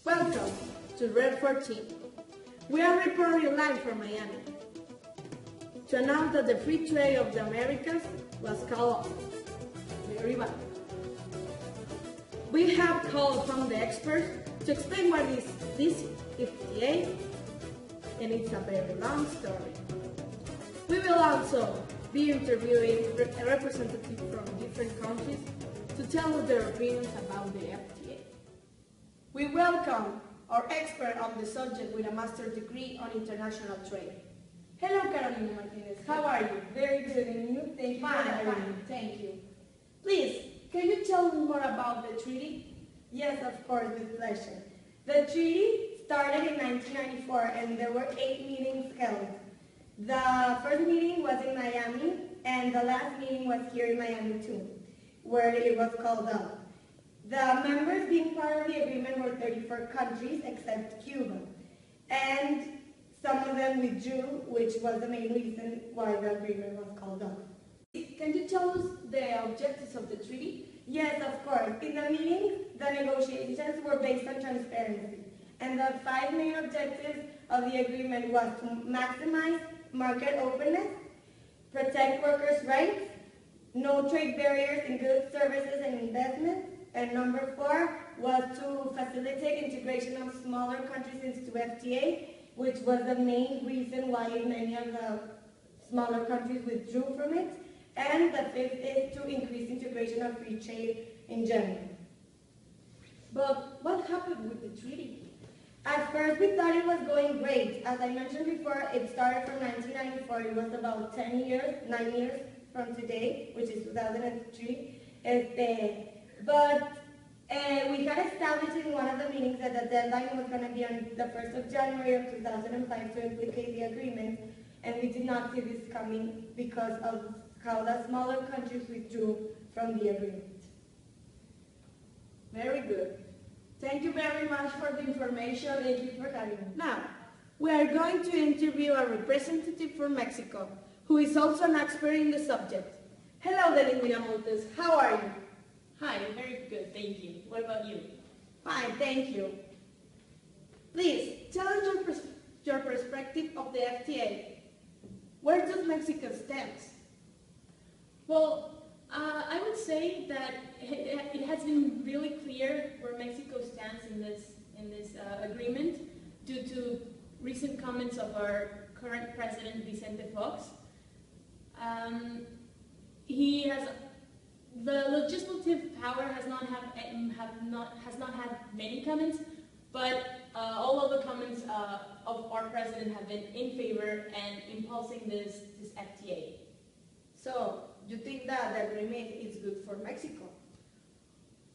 Welcome to Red 14. We are reporting live from Miami to announce that the free trade of the Americas was called off. Very bad. We have called upon the experts to explain what is this FTA, and it's a very long story. We will also be interviewing a representative from different countries to tell us their opinions about the FTA. We welcome our expert on the subject with a master's degree on international trade. Hello, Carolina Martinez. How are you? Very good, and you? Thank you. Fine. Thank you. Please, can you tell us more about the treaty? Yes, of course, with pleasure. The treaty started in 1994, and there were 8 meetings held. The first meeting was in Miami, and the last meeting was here in Miami too, where it was called up. The members being part of the agreement were 34 countries except Cuba, and some of them withdrew, which was the main reason why the agreement was called off. Can you tell us the objectives of the treaty? Yes, of course. In the meetings, the negotiations were based on transparency, and the 5 main objectives of the agreement was to maximize market openness, protect workers' rights, no trade barriers in goods, services, and investments, and number 4 was to facilitate integration of smaller countries into FTA, which was the main reason why many of the smaller countries withdrew from it. And the 5th is to increase integration of free trade in general. But what happened with the treaty? At first, we thought it was going great. As I mentioned before, it started from 1994. It was about 9 years from today, which is 2003. But we had established in one of the meetings that the deadline was going to be on the 1st of January of 2005 to implicate the agreement, and we did not see this coming because of how the smaller countries withdrew from the agreement. Very good. Thank you very much for the information. Thank you for having me. Now, we are going to interview a representative from Mexico, who is also an expert in the subject. Hello, Denisse Viramontes. How are you? Hi, very good, thank you. What about you? Fine, thank you. Please, tell us your perspective of the FTA. Where does Mexico stand? Well, I would say that it has been really clear where Mexico stands in this agreement due to recent comments of our current president, Vicente Fox. The legislative power has not had many comments, but all of the comments of our president have been in favor and impulsing this FTA. So, you think that the agreement is good for Mexico?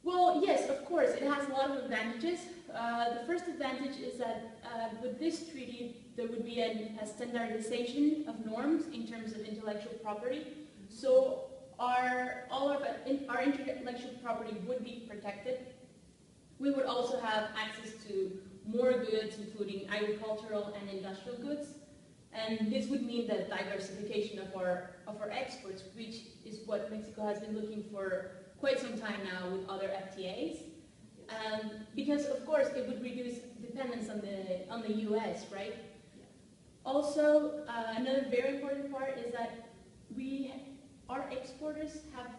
Well, yes, of course, it has a lot of advantages. The first advantage is that with this treaty, there would be a standardization of norms in terms of intellectual property. So our intellectual property would be protected. We would also have access to more goods, including agricultural and industrial goods. And this would mean the diversification of our exports, which is what Mexico has been looking for quite some time now with other FTAs. Because of course it would reduce dependence on the US, right? Also, another very important part is that our exporters have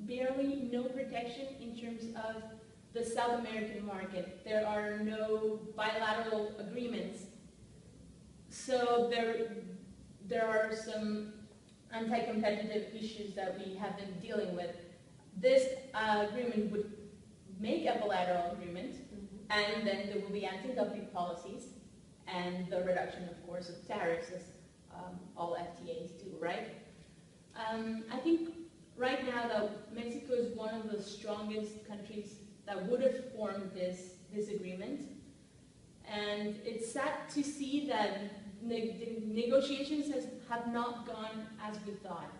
barely no protection in terms of the South American market. There are no bilateral agreements. So there are some anti-competitive issues that we have been dealing with. This agreement would make a bilateral agreement, and then there will be anti-dumping policies and the reduction, of course, of tariffs, as all FTAs do, right? I think right now that Mexico is one of the strongest countries that would have formed this agreement, and it's sad to see that the negotiations have not gone as we thought,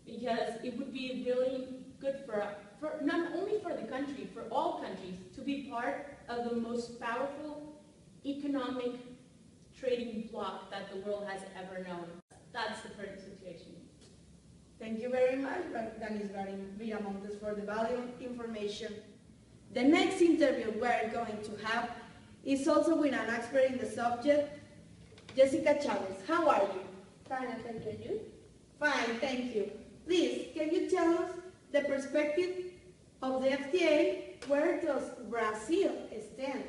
because it would be really good for not only for the country, for all countries, to be part of the most powerful economic trading bloc that the world has ever known. That's the current situation. Thank you very much, Denisse Viramontes, for the valuable information. The next interview we're going to have is also with an expert in the subject, Jéssica Chávez. How are you? Fine, thank you. Fine, thank you. Please, can you tell us the perspective of the FTA? Where does Brazil stand?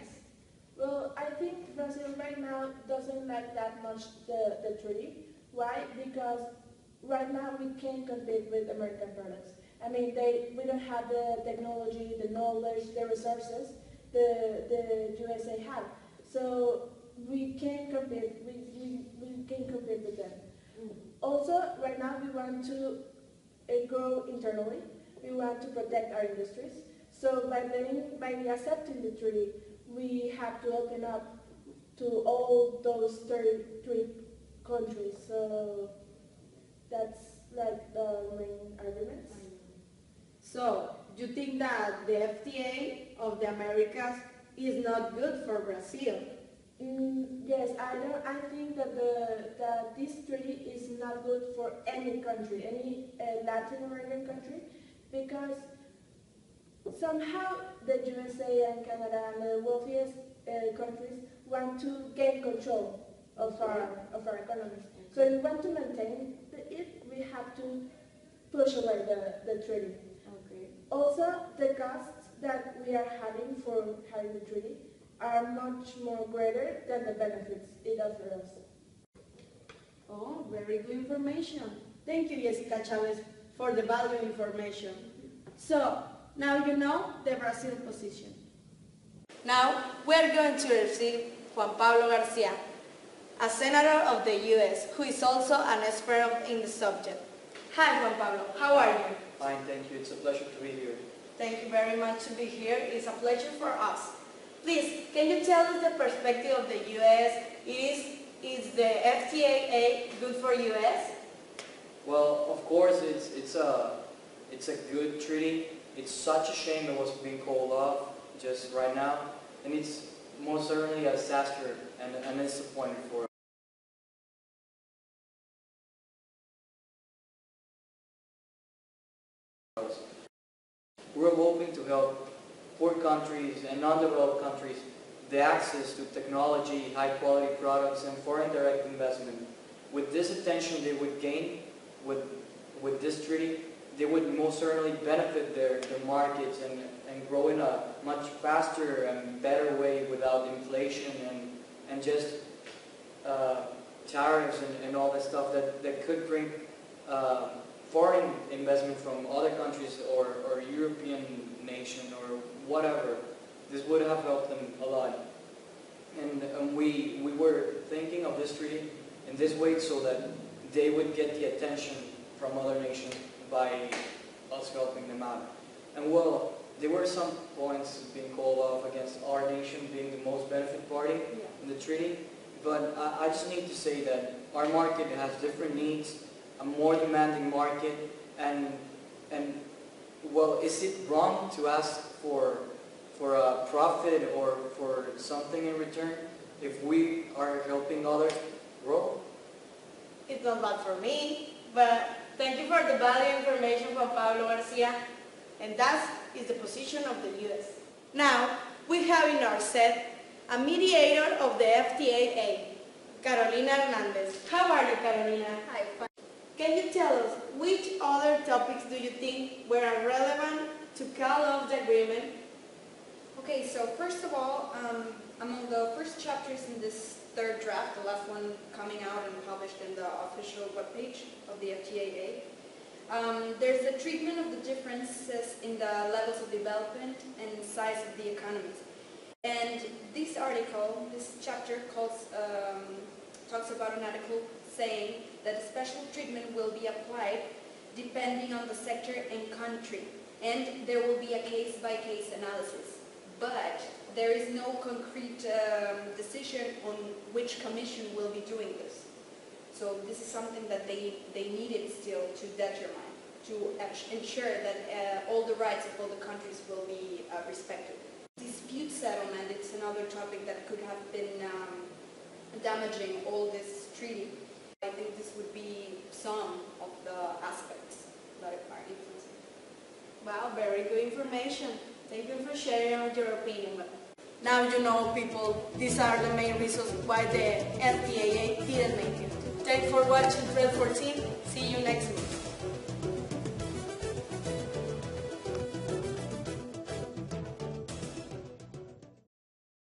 Well, I think Brazil right now doesn't like that much the treaty. Why? Because right now we can't compete with American products. I mean, we don't have the technology, the knowledge, the resources the USA have. So we can't compete. We can't compete with them. Also, right now we want to grow internally. We want to protect our industries. So by accepting the treaty, we have to open up to all those 33 countries. So that's like the main arguments. So, you think that the FTA of the Americas is not good for Brazil? Yes, I think that this treaty is not good for any country, any Latin American country, because somehow the USA and Canada and the wealthiest countries want to gain control of our economies. So if we want to maintain it, we have to push away the treaty. Okay. Also, the costs that we are having for having the treaty are much more greater than the benefits it offers us. Oh, very good information. Thank you, Jéssica Chávez, for the valuable information. So, now you know the Brazil position. Now, we are going to receive Juan Pablo García, a senator of the U.S., who is also an expert in the subject. Hi, Juan Pablo. How are you? Fine, thank you. It's a pleasure to be here. Thank you very much to be here. It's a pleasure for us. Please, can you tell us the perspective of the U.S.? Is the FTA good for U.S.? Well, of course, it's a good treaty. It's such a shame it was being called off just right now, and it's most certainly a disaster and a disappointment for us. We're hoping to help poor countries and undeveloped countries the access to technology, high-quality products, and foreign direct investment. With this attention they would gain with this treaty, they would most certainly benefit their markets and grow in a much faster and better way without inflation and just tariffs and all that stuff that could bring foreign investment from other countries or European nation or whatever. This would have helped them a lot. And we were thinking of this treaty in this way so that they would get the attention from other nations by us helping them out. And well, there were some points being called off against our nation being the most benefit party in the treaty, but I just need to say that our market has different needs, a more demanding market, and well, is it wrong to ask for a profit or for something in return if we are helping others grow? It's not bad for me, but thank you for the valuable information from Pablo Garcia, and that is the position of the U.S. Now, we have in our set a mediator of the FTA, Carolina Hernández. How are you, Carolina? Hi, fine. Can you tell us which other topics do you think were relevant to call off the agreement? Okay, so first of all, among the first chapters in this third draft, the last one coming out and published in the official webpage of the FTA, there's a treatment of the differences in the levels of development and size of the economies. And this article, this chapter talks about an article saying that a special treatment will be applied depending on the sector and country, and there will be a case-by-case analysis. But there is no concrete decision on which commission will be doing this. So this is something that they needed still to determine, to ensure that all the rights of all the countries will be respected. Dispute settlement, it's another topic that could have been damaging all this treaty. I think this would be some of the aspects that are influencing. Wow, very good information. Thank you for sharing your opinion. Now you know, people, these are the main reasons why the FTAA didn't make it. Thanks for watching Thread 14. See you next week.